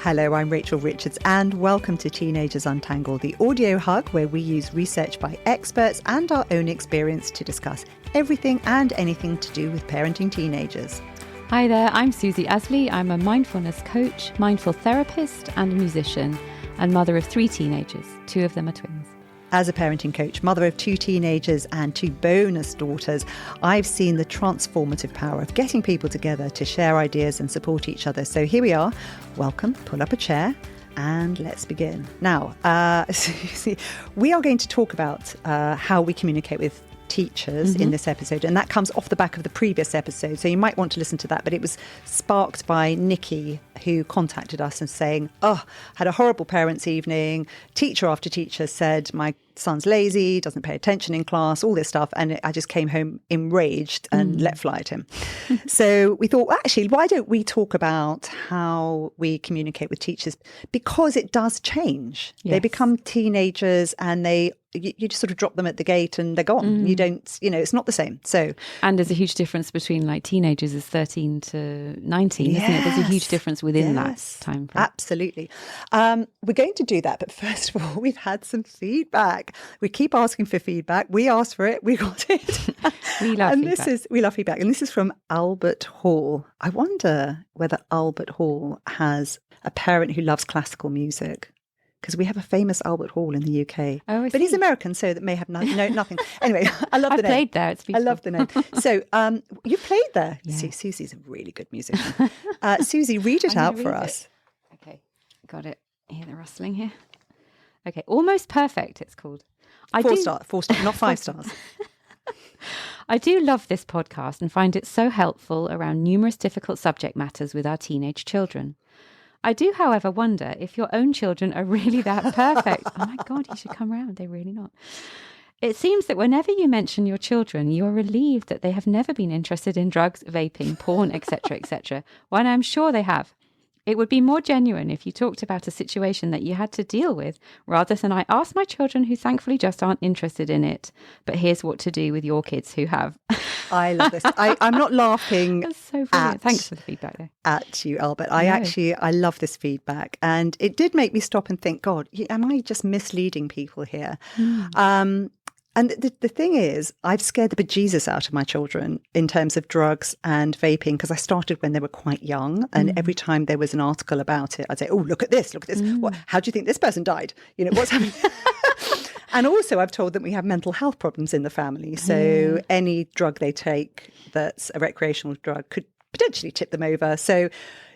Hello, I'm Rachel Richards and welcome to Teenagers Untangled, the audio hug where we use research by experts and our own experience to discuss everything and anything to do with parenting teenagers. Hi there, I'm Susie Asley. I'm a mindfulness coach, mindful therapist and a musician and mother of 3 teenagers. 2 of them are twins. As a parenting coach, mother of 2 teenagers and 2 bonus daughters, I've seen the transformative power of getting people together to share ideas and support each other. So here we are. Welcome, pull up a chair and let's begin. Now, we are going to talk about how we communicate with teachers in this episode, and that comes off the back of the previous episode, so you might want to listen to that. But it was sparked by Nikki, who contacted us and saying, had a horrible parents' evening. Teacher after teacher said my son's lazy, doesn't pay attention in class, all this stuff, and I just came home enraged and let fly at him. So we thought, well, actually, why don't we talk about how we communicate with teachers, because it does change. Yes. They become teenagers and you just sort of drop them at the gate and they're gone. You don't, it's not the same. So, and there's a huge difference between like teenagers is 13 to 19, isn't it? There's a huge difference within that time frame. Absolutely. We're going to do that. But first of all, we've had some feedback. We keep asking for feedback. We asked for it. We got it. We love feedback. We love feedback. And this is from Albert Hall. I wonder whether Albert Hall has a parent who loves classical music, because we have a famous Albert Hall in the UK. Oh, I see. But he's American, so that may have nothing. Anyway, I love the name. I've played there. It's beautiful. I love the name. So you've played there. Yeah. See, Susie's a really good musician. Susie, read it out for us. Okay, got it. Hear the rustling here. Okay, Almost Perfect, it's called. 4 stars, not 5 stars. I do love this podcast and find it so helpful around numerous difficult subject matters with our teenage children. I do, however, wonder if your own children are really that perfect. Oh my God, you should come round. They're really not. It seems that whenever you mention your children, you're relieved that they have never been interested in drugs, vaping, porn, etc., etc., when I'm sure they have. It would be more genuine if you talked about a situation that you had to deal with, rather than I ask my children who thankfully just aren't interested in it. But here's what to do with your kids who have. I love this. I'm not laughing. That's so brilliant. Thanks for the feedback though. At you, Albert. I love this feedback. And it did make me stop and think, God, am I just misleading people here? And the thing is, I've scared the bejesus out of my children in terms of drugs and vaping, because I started when they were quite young. And every time there was an article about it, I'd say, oh, look at this. How do you think this person died? What's happening? And also I've told them we have mental health problems in the family. So any drug they take that's a recreational drug could potentially tip them over. So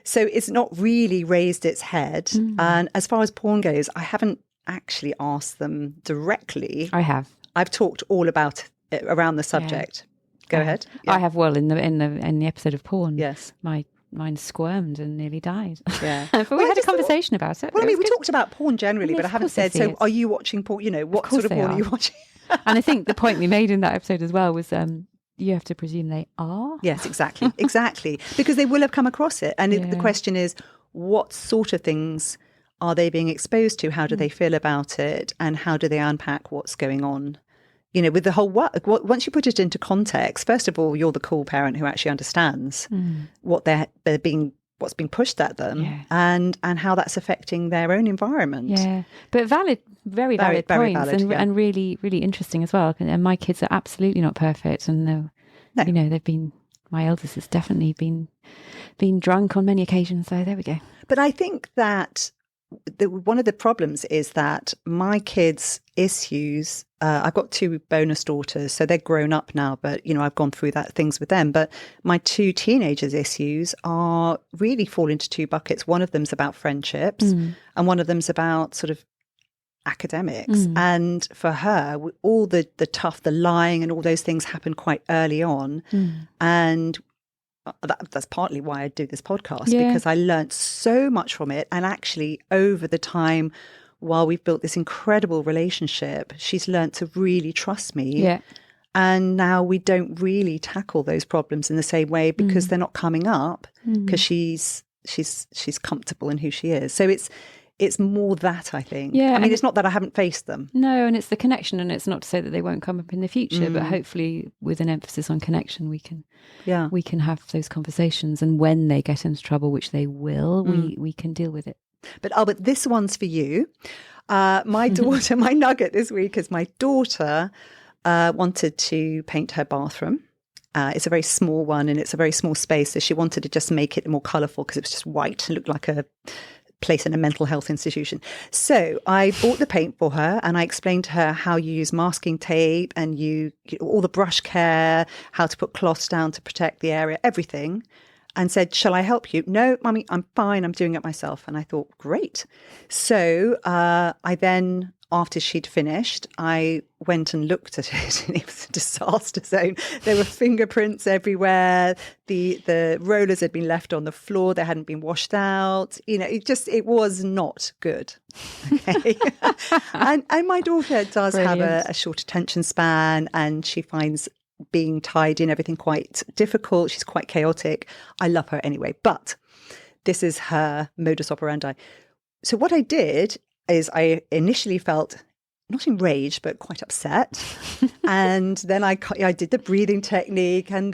it's not really raised its head. And as far as porn goes, I haven't actually asked them directly. I have. I've talked all about it around the subject. Go ahead. Yeah. I have. Well, in the episode of porn, yes, mine squirmed and nearly died. Yeah, but we had a conversation about it. Well, we talked about porn generally, but I haven't said. So, are you watching porn? What sort of porn are you watching? And I think the point we made in that episode as well was, you have to presume they are. Yes, exactly, because they will have come across it, and the question is, what sort of things are they being exposed to? How do they feel about it? And how do they unpack what's going on? With the whole work, once you put it into context, first of all, you're the cool parent who actually understands what they're being, what's being pushed at them, and how that's affecting their own environment. Yeah, but very valid points, and really, really interesting as well. And my kids are absolutely not perfect, and they've been. My eldest has definitely been drunk on many occasions. So there we go. But I think that one of the problems is that my kids' issues, I've got 2 bonus daughters, so they're grown up now, but, I've gone through things with them. But my 2 teenagers' issues really fall into 2 buckets. One of them's about friendships and one of them's about sort of academics. And for her, all the the lying and all those things happen quite early on. And that's partly why I do this podcast, because I learned so much from it. And actually, over the time, while we've built this incredible relationship, she's learned to really trust me. Yeah. And now we don't really tackle those problems in the same way, because they're not coming up, because she's comfortable in who she is. So it's more that, I think. Yeah, I mean, it's not that I haven't faced them. No, and it's the connection, and it's not to say that they won't come up in the future, but hopefully with an emphasis on connection, we can have those conversations. And when they get into trouble, which they will, we can deal with it But this one's for you. My daughter, my nugget this week is my daughter wanted to paint her bathroom. It's a very small one and it's a very small space. So she wanted to just make it more colourful because it was just white. It looked like a place in a mental health institution. So I bought the paint for her and I explained to her how you use masking tape and all the brush care, how to put cloths down to protect the area, everything. And said, shall I help you? No, Mummy, I'm fine. I'm doing it myself. And I thought, great. So I then, after she'd finished, I went and looked at it and it was a disaster zone. There were fingerprints everywhere. The rollers had been left on the floor. They hadn't been washed out. It was not good. Okay. and my daughter does Brilliant. have a short attention span and she finds being tidy and everything quite difficult. She's quite chaotic. I love her anyway, but this is her modus operandi. So what I did is I initially felt not enraged, but quite upset. And then I did the breathing technique and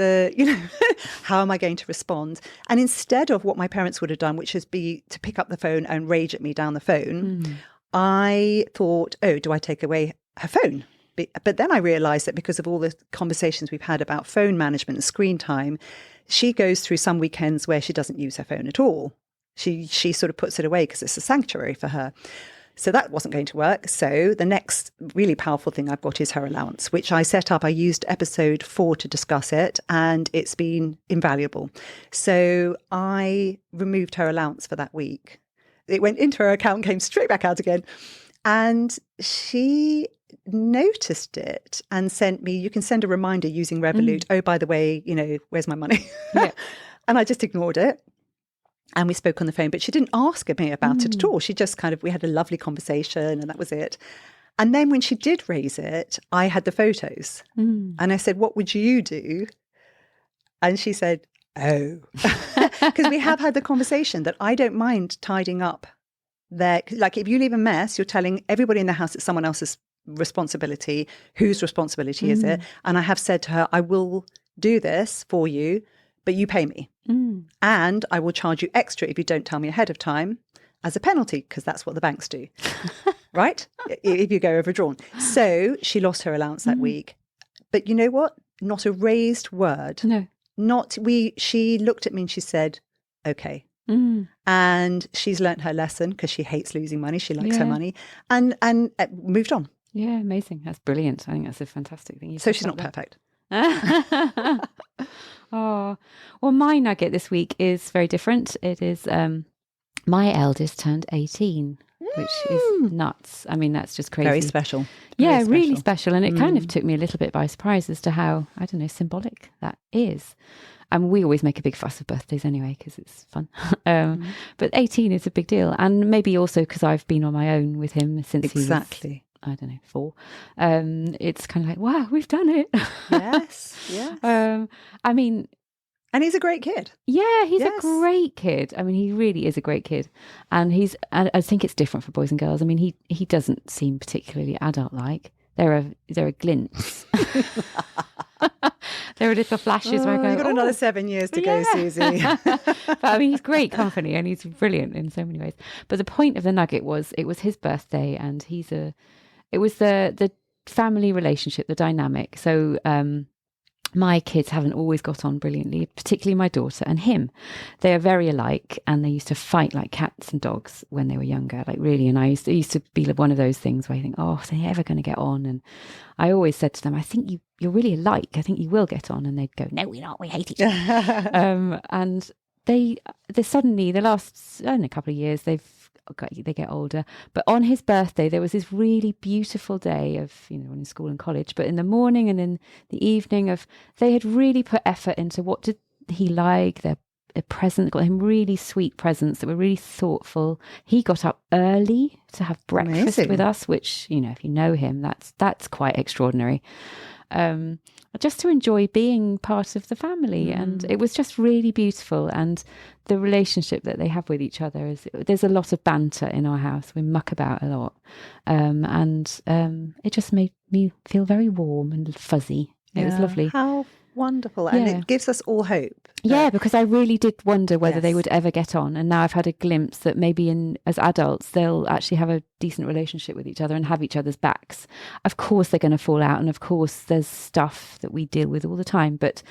how am I going to respond? And instead of what my parents would have done, which is to pick up the phone and rage at me down the phone, I thought, oh, do I take away her phone? But then I realized that because of all the conversations we've had about phone management and screen time, she goes through some weekends where she doesn't use her phone at all. She sort of puts it away because it's a sanctuary for her. So that wasn't going to work. So the next really powerful thing I've got is her allowance, which I set up. I used episode 4 to discuss it, and it's been invaluable. So I removed her allowance for that week. It went into her account, came straight back out again. And she noticed it and sent me, you can send a reminder using Revolut. Oh, by the way, where's my money? Yeah. And I just ignored it. And we spoke on the phone, but she didn't ask me about it at all. She just we had a lovely conversation and that was it. And then when she did raise it, I had the photos. And I said, what would you do? And she said, oh, because we have had the conversation that I don't mind tidying up there. Like if you leave a mess, you're telling everybody in the house it's someone else's responsibility. Whose responsibility is it? And I have said to her, I will do this for you, but you pay me. And I will charge you extra if you don't tell me ahead of time as a penalty, because that's what the banks do, right? If you go overdrawn. So she lost her allowance that week. But you know what? Not a raised word. No. She looked at me and she said, okay. And she's learnt her lesson because she hates losing money. She likes her money and moved on. Yeah, amazing. That's brilliant. I think that's a fantastic thing. So she's not perfect. Oh, well, my nugget this week is very different. It is my eldest turned 18, which is nuts. I mean, that's just crazy. Very special. Yeah, really special. And it kind of took me a little bit by surprise as to how, I don't know, symbolic that is. And we always make a big fuss of birthdays anyway, because it's fun. But 18 is a big deal. And maybe also because I've been on my own with him since he was, I don't know, 4. It's kind of like, wow, we've done it. Yes. I mean, and he's a great kid. Yeah, he's a great kid. I mean, he really is a great kid. And I think it's different for boys and girls. I mean, he doesn't seem particularly adult-like. There are glints. There are little flashes where I go, you've got another 7 years to go, Susie. But I mean, he's great company and he's brilliant in so many ways. But the point of the nugget was, it was his birthday and it was the family relationship, the dynamic. So my kids haven't always got on brilliantly, particularly my daughter and him. They are very alike and they used to fight like cats and dogs when they were younger, like really. And it used to be one of those things where you think, oh, are they ever going to get on? And I always said to them, I think you're really alike. I think you will get on. And they'd go, no, we're not. We hate each other. And they suddenly, the last couple of years, they get older. But on his birthday, there was this really beautiful day of, in school and college, but in the morning and in the evening they had really put effort into what did he like, their present, got him really sweet presents that were really thoughtful. He got up early to have breakfast with us, which, if you know him, that's quite extraordinary. Just to enjoy being part of the family. And it was just really beautiful. And the relationship that they have with each other there's a lot of banter in our house. We muck about a lot. And it just made me feel very warm and fuzzy. It was lovely. Wonderful. And it gives us all hope. Yeah, because I really did wonder whether they Yes. would ever get on. And now I've had a glimpse that maybe as adults, they'll actually have a decent relationship with each other and have each other's backs. Of course, they're going to fall out. And of course, there's stuff that we deal with all the time. But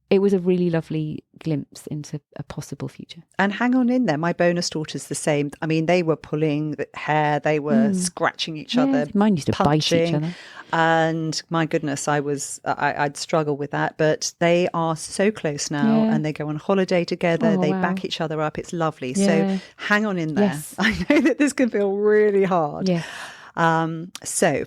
it was a really lovely glimpse into a possible future. And hang on in there. My bonus daughter's the same. I mean, they were pulling the hair, they were scratching each other. Mine used to punching, bite each other. And my goodness, I'd struggle with that. But they are so close now, and they go on holiday together. They back each other up. It's lovely. So hang on in there. Yes. I know that this can feel really hard. Yeah. So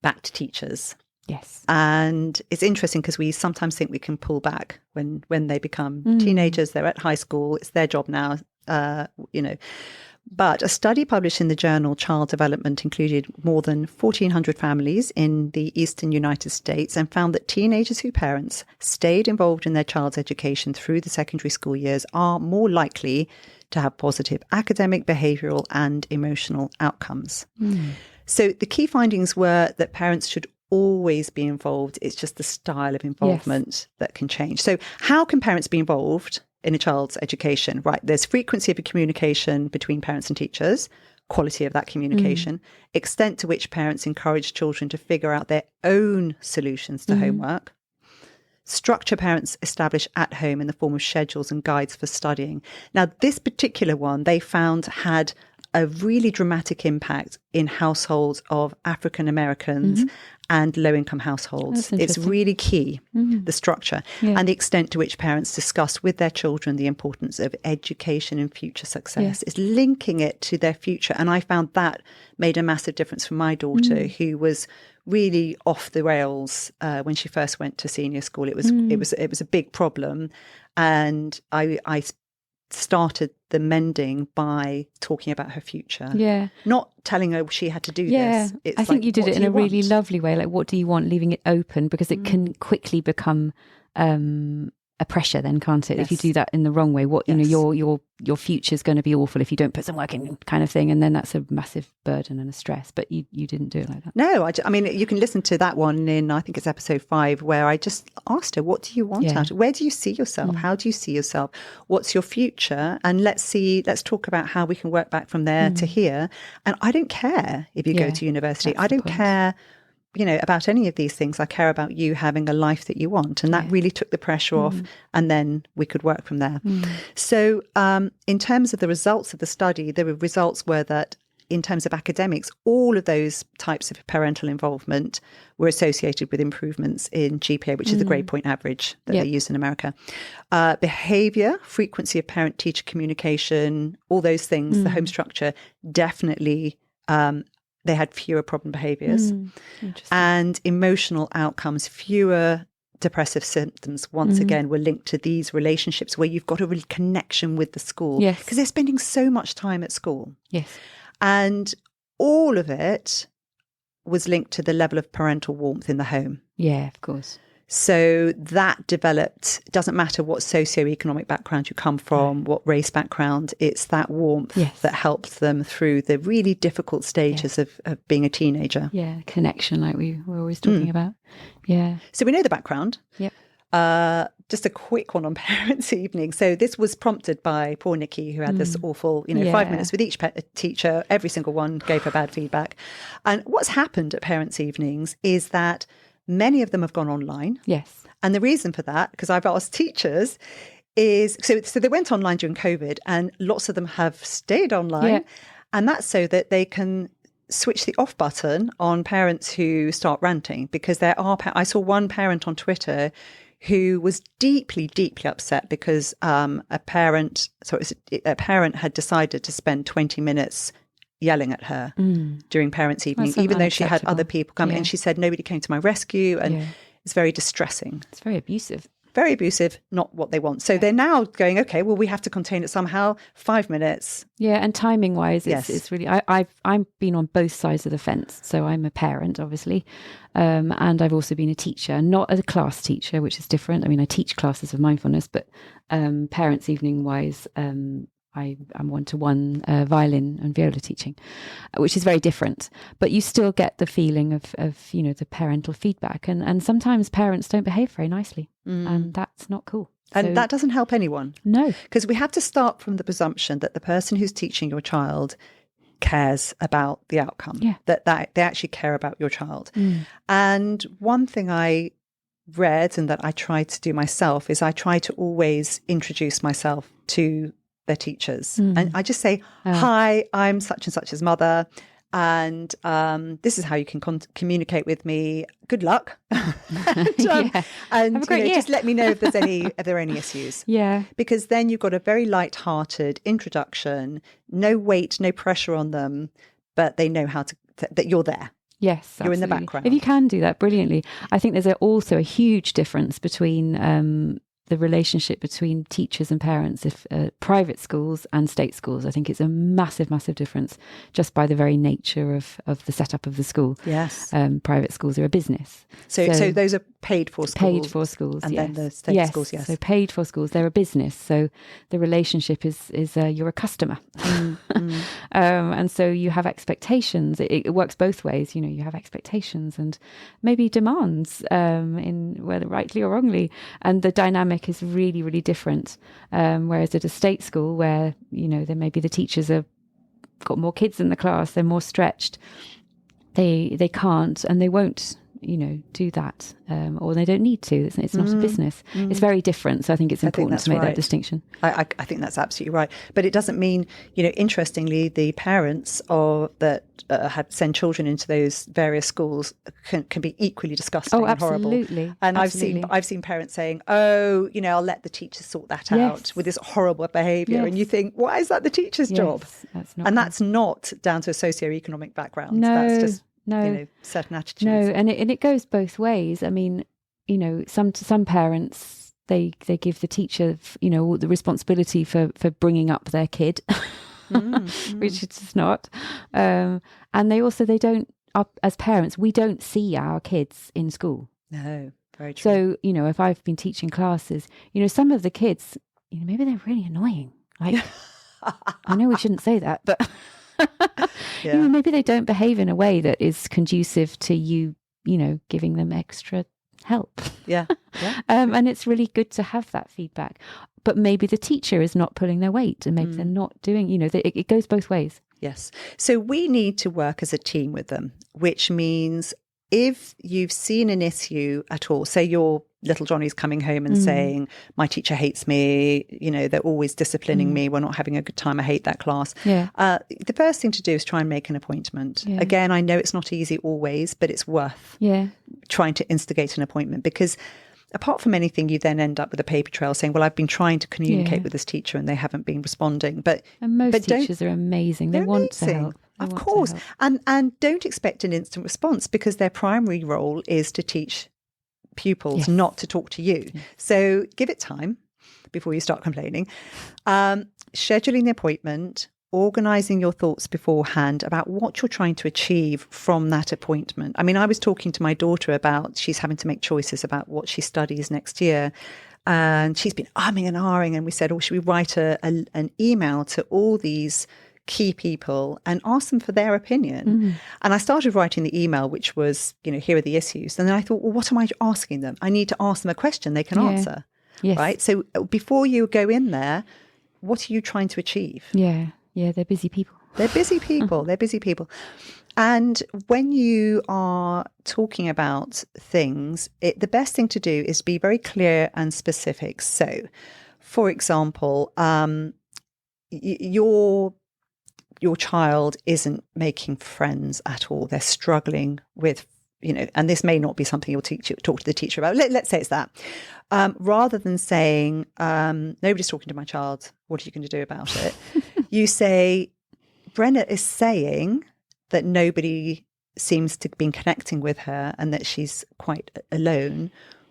back to teachers. Yes. And it's interesting because we sometimes think we can pull back when they become teenagers. They're at high school. It's their job now, But a study published in the journal Child Development included more than 1,400 families in the eastern United States and found that teenagers whose parents stayed involved in their child's education through the secondary school years are more likely to have positive academic, behavioural and emotional outcomes. So the key findings were that parents should always be involved. It's just the style of involvement that can change. So how can parents be involved in a child's education? Right, there's frequency of communication between parents and teachers, quality of that communication, extent to which parents encourage children to figure out their own solutions to homework, structure parents establish at home in the form of schedules and guides for studying. Now, this particular one they found had a really dramatic impact in households of African Americans and low-income households. It's really key, the structure, and the extent to which parents discuss with their children the importance of education and future success. It's linking it to their future. And I found that made a massive difference for my daughter, who was really off the rails when she first went to senior school. It was a big problem. And I started the mending by talking about her future. Yeah. Not telling her she had to do this. It's I think you did it in a really lovely way. Like, what do you want? Leaving it open, because it can quickly become a pressure then, can't it? If you do that in the wrong way, your future's going to be awful if you don't put some work in, kind of thing. And then that's a massive burden and a stress. But you didn't do it like that. No, I mean, you can listen to that one in, I think it's episode 5, where I just asked her, what do you want out of it? Where do you see yourself? How do you see yourself? What's your future? And let's talk about how we can work back from there to here. And I don't care if you go to university. I don't care about any of these things. I care about you having a life that you want. And that really took the pressure off. And then we could work from there. So in terms of the results of the study, the results were that in terms of academics, all of those types of parental involvement were associated with improvements in GPA, which is the grade point average that they use in America. Behavior, frequency of parent-teacher communication, all those things, the home structure, definitely they had fewer problem behaviors, and emotional outcomes, fewer depressive symptoms, once again, were linked to these relationships where you've got a real connection with the school. Because they're spending so much time at school. And all of it was linked to the level of parental warmth in the home. Yeah, of course. So that developed, it doesn't matter what socioeconomic background you come from, what race background, it's that warmth that helped them through the really difficult stages of being a teenager. Yeah, connection, like we were always talking about. Yeah. So we know the background. Yep. Just a quick one on Parents' Evening. So this was prompted by poor Nikki, who had this awful, 5 minutes with each teacher. Every single one gave her bad feedback. And what's happened at Parents' Evenings is that many of them have gone online. Yes. And the reason for that, because I've asked teachers, is so they went online during COVID and lots of them have stayed online. Yeah. And that's so that they can switch the off button on parents who start ranting, because there are, I saw one parent on Twitter who was deeply, deeply upset because a parent had decided to spend 20 minutes yelling at her during Parents' Evening, even though she had other people come in. And she said, nobody came to my rescue. And it's very distressing. It's very abusive. Very abusive, not what they want. So they're now going, okay, well, we have to contain it somehow. 5 minutes. Yeah, and timing wise, it's really, I've been on both sides of the fence. So I'm a parent, obviously, and I've also been a teacher, not a class teacher, which is different. I mean, I teach classes of mindfulness, but Parents' Evening wise, I'm one-to-one violin and viola teaching, which is very different. But you still get the feeling of the parental feedback, and sometimes parents don't behave very nicely, and that's not cool. And that doesn't help anyone. No, because we have to start from the presumption that the person who's teaching your child cares about the outcome. Yeah. That they actually care about your child. And one thing I read and that I try to do myself is I try to always introduce myself to their teachers. And I just say, hi, I'm such and such's mother. And this is how you can communicate with me. Good luck. and Have a great year. Just let me know if there are any issues. Yeah. Because then you've got a very light-hearted introduction, no weight, no pressure on them, but they know that you're there. Yes, absolutely. You're in the background. If you can do that brilliantly. I think there's also a huge difference between the relationship between teachers and parents, if private schools and state schools. I think it's a massive, massive difference just by the very nature of the setup of the school. Yes. Private schools are a business. So those are paid for schools. Paid for schools, and yes. then the state schools, yes. So paid for schools, they're a business. So the relationship is you're a customer. And so you have expectations. It works both ways. You have expectations and maybe demands, in whether rightly or wrongly. And the dynamic is really, really different. Whereas at a state school where, there maybe the teachers have got more kids in the class, they're more stretched. They can't and they won't, do that, or they don't need to. It's not a business. It's very different. So I think it's important to make that distinction. I think that's absolutely right. But it doesn't mean, interestingly, the parents that send children into those various schools can be equally disgusting and horrible. And absolutely. I've seen parents saying, "Oh, I'll let the teachers sort that out with this horrible behaviour," and you think, why is that the teacher's job? That's not down to a socioeconomic background. No. That's just No, certain attitudes. No, and it goes both ways. I mean, some parents they give the teacher, all the responsibility for bringing up their kid, which it's not. And they don't. As parents, we don't see our kids in school. No, very true. So if I've been teaching classes, some of the kids, maybe they're really annoying. Like, I know we shouldn't say that, but. Maybe they don't behave in a way that is conducive to you, giving them extra help. Yeah. And it's really good to have that feedback. But maybe the teacher is not pulling their weight and maybe they're not doing, it goes both ways. Yes. So we need to work as a team with them, which means if you've seen an issue at all, say your little Johnny's coming home and saying, my teacher hates me, they're always disciplining me, we're not having a good time, I hate that class. The first thing to do is try and make an appointment. Again, I know it's not easy always, but it's worth trying to instigate an appointment, because apart from anything, you then end up with a paper trail saying, well, I've been trying to communicate with this teacher and they haven't been responding. And most teachers are amazing. They want to help. Of course. And don't expect an instant response, because their primary role is to teach pupils, not to talk to you. So give it time before you start complaining. Scheduling the appointment, organising your thoughts beforehand about what you're trying to achieve from that appointment. I mean, I was talking to my daughter about, she's having to make choices about what she studies next year. And she's been umming and ahhing. And we said, should we write an email to all these key people and ask them for their opinion? And I started writing the email, which was, here are the issues. And then I thought, well, what am I asking them? I need to ask them a question they can answer. Right? So before you go in there, what are you trying to achieve? Yeah, they're busy people. They're busy people. And when you are talking about things, the best thing to do is be very clear and specific. So, for example, your child isn't making friends at all. They're struggling with, and this may not be something you'll talk to the teacher about. Let's say it's that. Rather than saying, nobody's talking to my child, what are you going to do about it? You say, Brenna is saying that nobody seems to be connecting with her and that she's quite alone.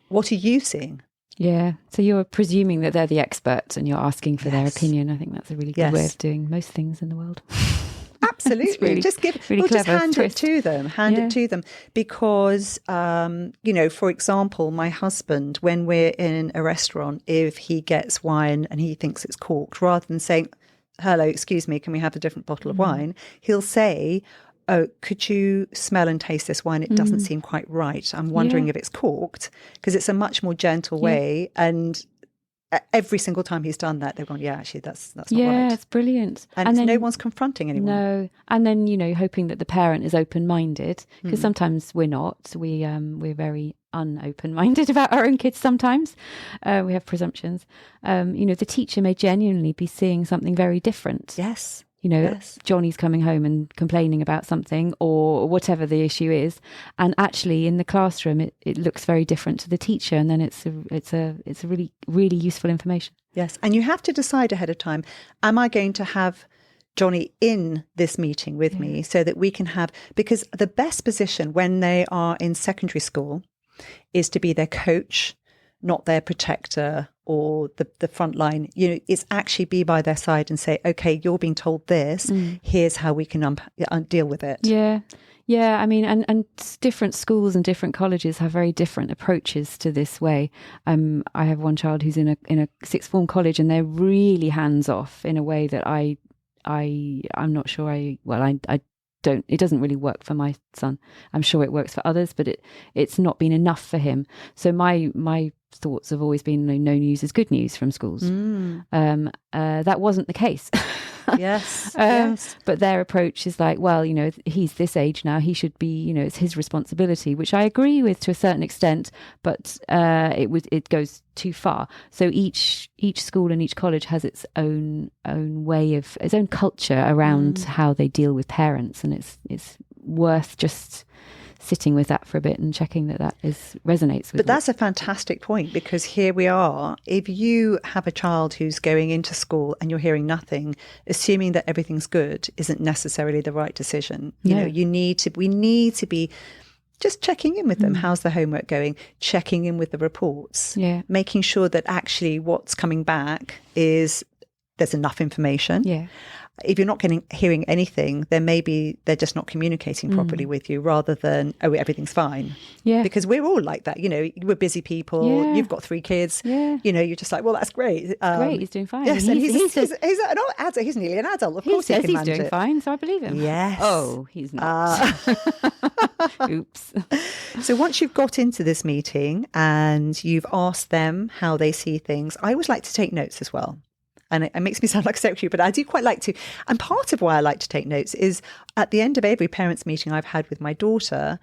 What are you seeing? Yeah. So you're presuming that they're the experts and you're asking for their opinion. I think that's a really good way of doing most things in the world. Absolutely. Really, just hand it to them. It to them. Because, for example, my husband, when we're in a restaurant, if he gets wine and he thinks it's corked, rather than saying, hello, excuse me, can we have a different bottle of wine? He'll say, oh, could you smell and taste this wine? It doesn't seem quite right. I'm wondering if it's corked, because it's a much more gentle way. And every single time he's done that, they've gone, yeah, actually, that's not right. Yeah, it's brilliant. And then, no one's confronting anyone. No. And then, hoping that the parent is open-minded, because sometimes we're not. We're very unopen-minded about our own kids sometimes. We have presumptions. The teacher may genuinely be seeing something very different. Yes. Johnny's coming home and complaining about something or whatever the issue is, and actually in the classroom it looks very different to the teacher, and then it's a really, really useful information. Yes, and you have to decide ahead of time, am I going to have Johnny in this meeting with me, so that we can have, because the best position when they are in secondary school is to be their coach, not their protector or the front line. It's actually be by their side and say, okay, you're being told this, here's how we can deal with it. Yeah, I mean, and different schools and different colleges have very different approaches to this way. I have one child who's in a sixth form college, and they're really hands off in a way that I'm not sure I don't. It doesn't really work for my son. I'm sure it works for others, but it's not been enough for him. So my thoughts have always been, no news is good news from schools. That wasn't the case. Yes. But their approach is like, well, he's this age now, he should be, it's his responsibility, which I agree with to a certain extent, but it goes too far. So each school and each college has its own way of its own culture around how they deal with parents, and it's worth just sitting with that for a bit and checking that resonates with. But that's a fantastic point, because here we are. If you have a child who's going into school and you're hearing nothing, assuming that everything's good isn't necessarily the right decision. We need to be just checking in with them. How's the homework going? Checking in with the reports. Yeah. Making sure that actually what's coming back is there's enough information. Yeah. If you're not hearing anything, then maybe they're just not communicating properly with you, rather than, oh, everything's fine. Yeah. Because we're all like that. We're busy people. Yeah. You've got 3 kids. Yeah. You're just like, well, that's great. Great, he's doing fine. Yes, and he's nearly an adult. Of course, he says he's doing fine, so I believe him. Yes. Oh, he's not. Oops. So once you've got into this meeting and you've asked them how they see things, I always like to take notes as well. And it makes me sound like a secretary, but I do quite like to. And part of why I like to take notes is at the end of every parents' meeting I've had with my daughter,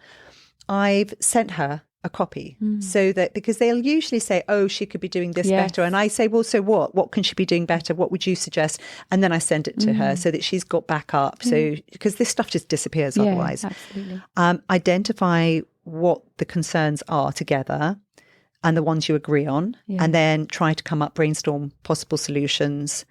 I've sent her a copy, so that, because they'll usually say, oh, she could be doing this better. And I say, well, so what? What can she be doing better? What would you suggest? And then I send it to her so that she's got backup. So, because this stuff just disappears otherwise. Absolutely. Identify what the concerns are together, and the ones you agree on, and then try to brainstorm possible solutions,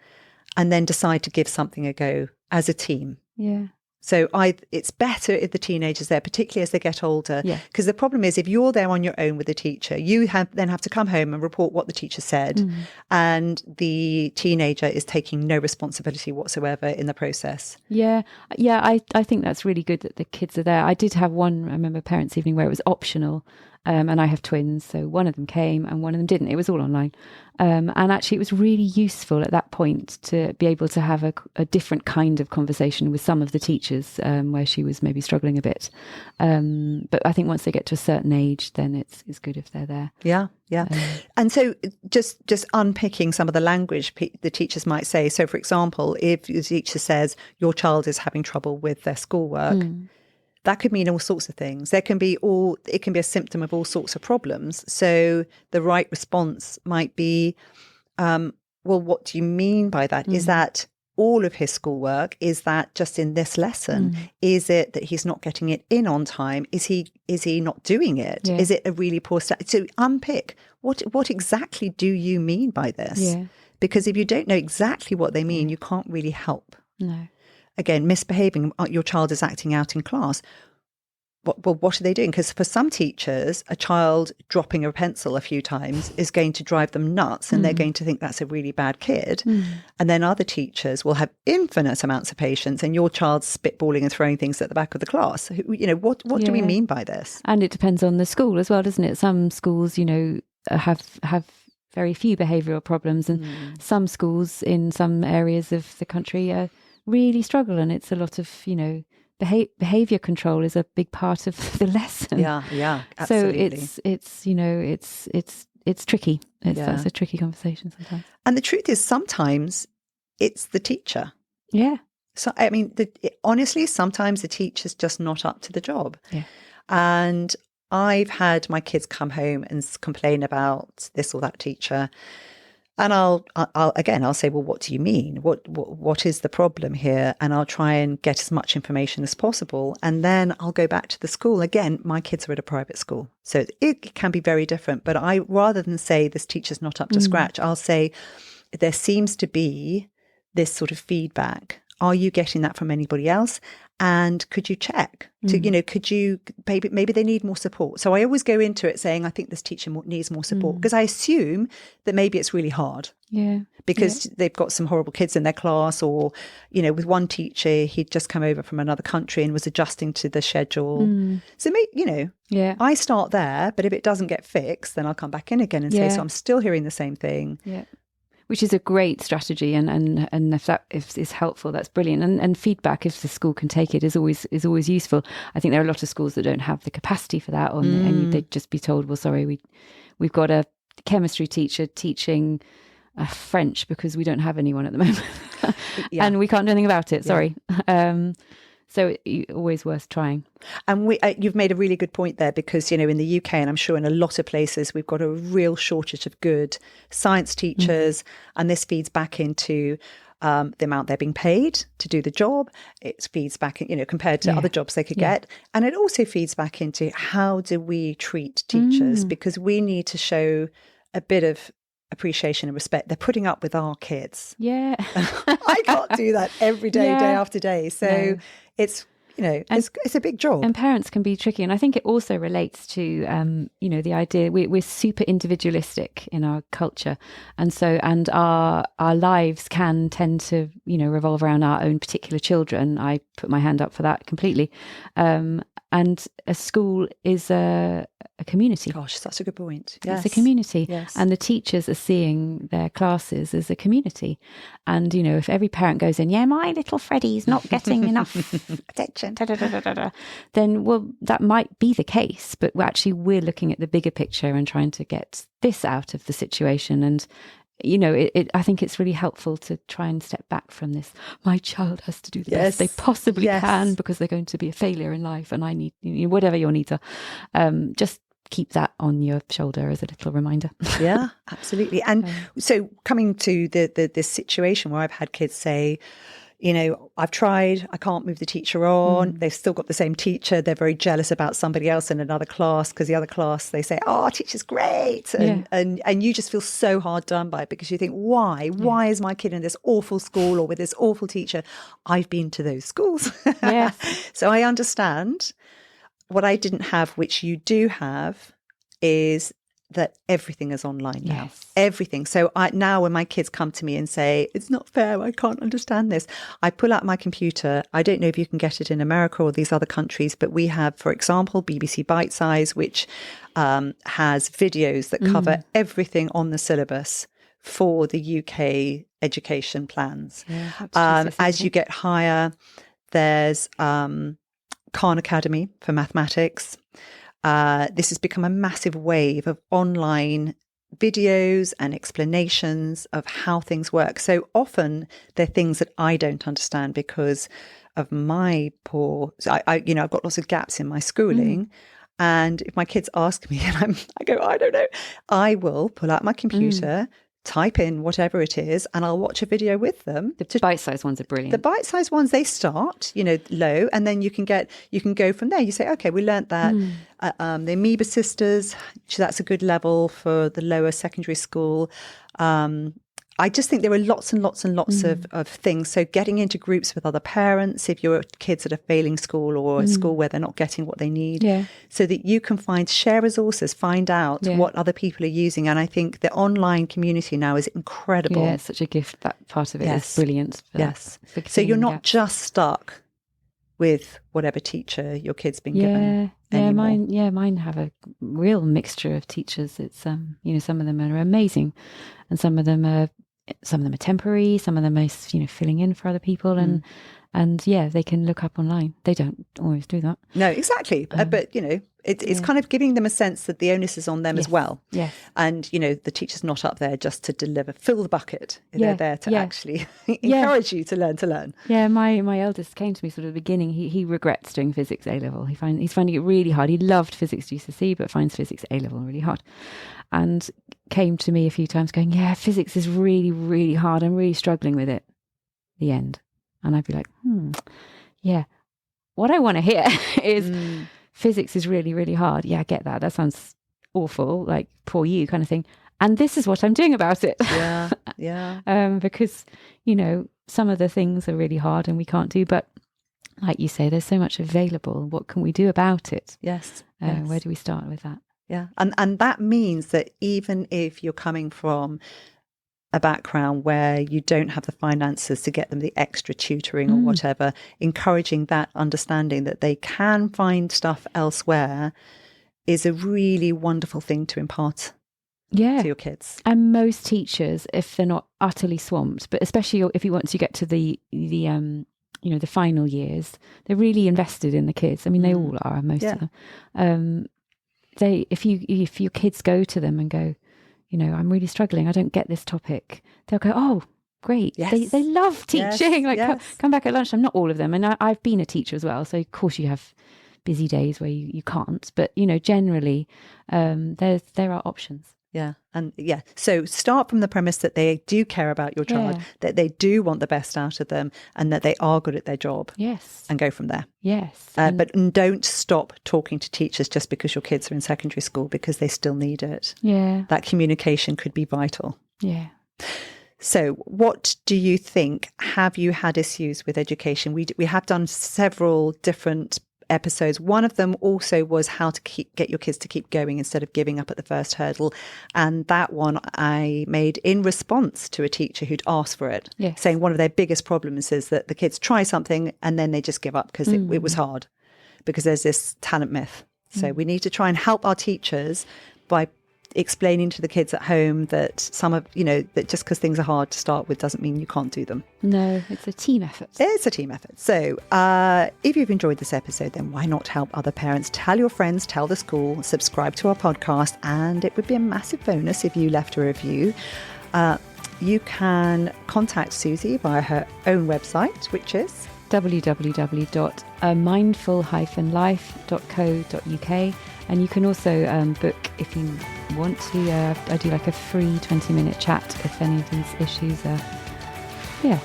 and then decide to give something a go as a team. Yeah. So it's better if the teenager's there, particularly as they get older, because the problem is, if you're there on your own with the teacher, you then have to come home and report what the teacher said, and the teenager is taking no responsibility whatsoever in the process. Yeah, I think that's really good that the kids are there. I did have one, I remember, parents' evening where it was optional. And I have twins, so one of them came and one of them didn't. It was all online. And actually it was really useful at that point to be able to have a different kind of conversation with some of the teachers, where she was maybe struggling a bit. But I think once they get to a certain age, then it's good if they're there. Yeah. And so just unpicking some of the language the teachers might say. So, for example, if the teacher says your child is having trouble with their schoolwork, that could mean all sorts of things. It can be a symptom of all sorts of problems. So the right response might be, well, what do you mean by that? Is that all of his schoolwork? Is that just in this lesson? Is it that he's not getting it in on time? Is he not doing it? Yeah. Is it a really poor start? So unpick, what exactly do you mean by this? Yeah. Because if you don't know exactly what they mean, you can't really help. No. Again, misbehaving, your child is acting out in class. What are they doing? Because for some teachers, a child dropping a pencil a few times is going to drive them nuts, and they're going to think that's a really bad kid. And then other teachers will have infinite amounts of patience, and your child's spitballing and throwing things at the back of the class. What do we mean by this? And it depends on the school as well, doesn't it? Some schools, have very few behavioural problems, and some schools in some areas of the country really struggle, and it's a lot of, you know, behavior control is a big part of the lesson. Yeah, absolutely. So it's you know, it's tricky. That's a tricky conversation sometimes. And the truth is, sometimes it's the teacher. Yeah. So I mean, honestly, sometimes the teacher's just not up to the job. Yeah. And I've had my kids come home and complain about this or that teacher. And I'll say, well, what do you mean? What is the problem here? And I'll try and get as much information as possible. And then I'll go back to the school. Again, my kids are at a private school, so it can be very different. But rather than say this teacher's not up to scratch, I'll say there seems to be this sort of feedback. Are you getting that from anybody else? And could you check to, you know, could you, maybe they need more support. So I always go into it saying, I think this teacher needs more support, because I assume that maybe it's really hard. Yeah. Because they've got some horrible kids in their class, or, you know, with one teacher, he'd just come over from another country and was adjusting to the schedule. So, you know, I start there, but if it doesn't get fixed, then I'll come back in again and say, so I'm still hearing the same thing. Yeah. Which is a great strategy, and if that is helpful, that's brilliant. And feedback, if the school can take it, is always useful. I think there are a lot of schools that don't have the capacity for that, and they'd just be told, well, sorry, we've got a chemistry teacher teaching French because we don't have anyone at the moment, and we can't do anything about it. Sorry. So always worth trying. And you've made a really good point there, because, you know, in the UK, and I'm sure in a lot of places, we've got a real shortage of good science teachers. And this feeds back into the amount they're being paid to do the job. It feeds back, you know, compared to other jobs they could get. And it also feeds back into how do we treat teachers, because we need to show a bit of appreciation and respect. They're putting up with our kids. Yeah. I can't do that every day, day after day. So it's, you know, it's a big job. And parents can be tricky. And I think it also relates to, you know, the idea we're super individualistic in our culture. And so, and our lives can tend to, you know, revolve around our own particular children. I put my hand up for that completely. And a school is a community. Gosh, that's a good point. Yes. It's a community. Yes. And the teachers are seeing their classes as a community. And, you know, if every parent goes in, my little Freddie's not getting enough attention, then, well, that might be the case. But we're looking at the bigger picture and trying to get this out of the situation. And, you know, I think it's really helpful to try and step back from this. My child has to do the best they possibly can, because they're going to be a failure in life, and I need, you know, whatever your needs are. Just keep that on your shoulder as a little reminder. Yeah, absolutely. And so coming to this situation where I've had kids say, you know, I've tried, I can't move the teacher on. They've still got the same teacher. They're very jealous about somebody else in another class, because the other class, they say, oh, teacher's great. And you just feel so hard done by it, because you think, why? Why is my kid in this awful school or with this awful teacher? I've been to those schools. So I understand. What I didn't have, which you do have, is that everything is online now. Everything. So now when my kids come to me and say, it's not fair, I can't understand this, I pull out my computer. I don't know if you can get it in America or these other countries, but we have, for example, BBC Bite Size, which has videos that cover everything on the syllabus for the UK education plans. As you get higher, there's Khan Academy for mathematics. This has become a massive wave of online videos and explanations of how things work. So often they're things that I don't understand because of my poor. So I've got lots of gaps in my schooling. And if my kids ask me, and I go, I don't know, I will pull out my computer, type in whatever it is, and I'll watch a video with them. The bite-sized ones are brilliant. The bite-sized ones, they start, low, and then you can go from there. You say, okay, we learnt that. The Amoeba Sisters, that's a good level for the lower secondary school. I just think there are lots and lots and lots of things. So getting into groups with other parents, if your kids at a failing school or a school where they're not getting what they need, so that you can share resources, find out what other people are using. And I think the online community now is incredible. Yeah, it's such a gift. That part of it is brilliant. So you're not just stuck with whatever teacher your kid's been given. anymore. Mine have a real mixture of teachers. It's some of them are amazing, and some of them are temporary, some of them are filling in for other people, and they can look up online. They don't always do that. No, exactly. But it's kind of giving them a sense that the onus is on them as well. Yes. And the teacher's not up there just to fill the bucket. They're there to actually encourage you to learn. Yeah, my eldest came to me sort of at the beginning. He regrets doing physics A level. He's finding it really hard. He loved physics GCSE, but finds physics A level really hard. And came to me a few times going, yeah, physics is really, really hard. I'm really struggling with it. The end. And I'd be like, yeah. What I want to hear is physics is really, really hard. Yeah, I get that. That sounds awful, like poor you kind of thing. And this is what I'm doing about it. Yeah. Because, some of the things are really hard and we can't do. But like you say, there's so much available. What can we do about it? Yes. Where do we start with that? Yeah. And that means that even if you're coming from a background where you don't have the finances to get them the extra tutoring or whatever, encouraging that understanding that they can find stuff elsewhere is a really wonderful thing to impart to your kids. And most teachers, if they're not utterly swamped, but especially if you want to get to the final years, they're really invested in the kids. I mean, they all are, most of them. If your kids go to them and go, I'm really struggling, I don't get this topic, they'll go, oh, great. Yes. They love teaching. Yes. Come back at lunchtime. Not all of them. And I've been a teacher as well. So of course you have busy days where you can't. But, generally there are options. Yeah. And so start from the premise that they do care about your child, that they do want the best out of them, and that they are good at their job. Yes. And go from there. Yes. But don't stop talking to teachers just because your kids are in secondary school, because they still need it. Yeah. That communication could be vital. Yeah. So what do you think? Have you had issues with education? We have done several different episodes. One of them also was how to get your kids to keep going instead of giving up at the first hurdle. And that one I made in response to a teacher who'd asked for it, saying one of their biggest problems is that the kids try something and then they just give up because it was hard, because there's this talent myth. So we need to try and help our teachers by explaining to the kids at home that that just because things are hard to start with doesn't mean you can't do them. No, it's a team effort. It's a team effort. So if you've enjoyed this episode, then why not help other parents? Tell your friends, tell the school, subscribe to our podcast, and it would be a massive bonus if you left a review. You can contact Susie via her own website, which is www.mindful-life.co.uk. And you can also book, if you want to, I do like a free 20-minute chat if any of these issues are, you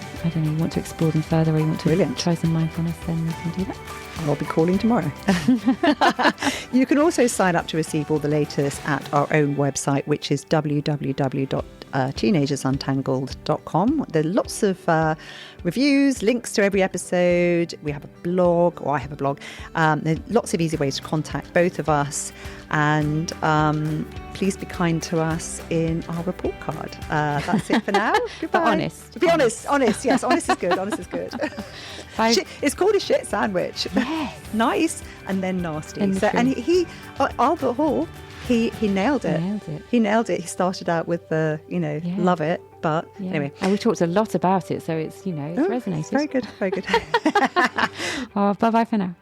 want to explore them further, or you want to try some mindfulness, then you can do that. I'll be calling tomorrow. You can also sign up to receive all the latest at our own website, which is www.teenagersuntangled.com. There are lots of reviews, links to every episode. We have a blog, or I have a blog. There are lots of easy ways to contact both of us. And please be kind to us in our report card. That's it for now. Goodbye. But honest. Be honest. Yes, honest is good. Honest is good. It's called a shit sandwich. Yes. Nice and then nasty. And he Albert Hall, he nailed it. He nailed it. He started out with the, love it. But anyway. And we talked a lot about it, so it's, it's resonated. Very good. Very good. Oh, bye-bye for now.